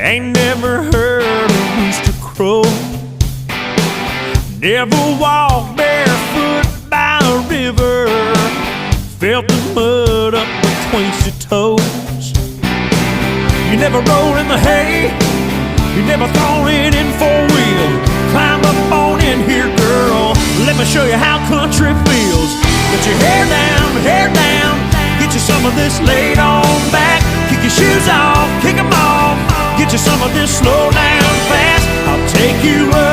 Ain't never heard a rooster crow. Never walked barefoot by a river. Felt the mud up between your toes. You never rolled in the hay. You never thrown it in four-wheel. Climb up on in here, girl. Let me show you how country feels. Get your hair down. Get you some of this laid on back. Kick your shoes off, kick them off. Get you some of this slow down fast. I'll take you up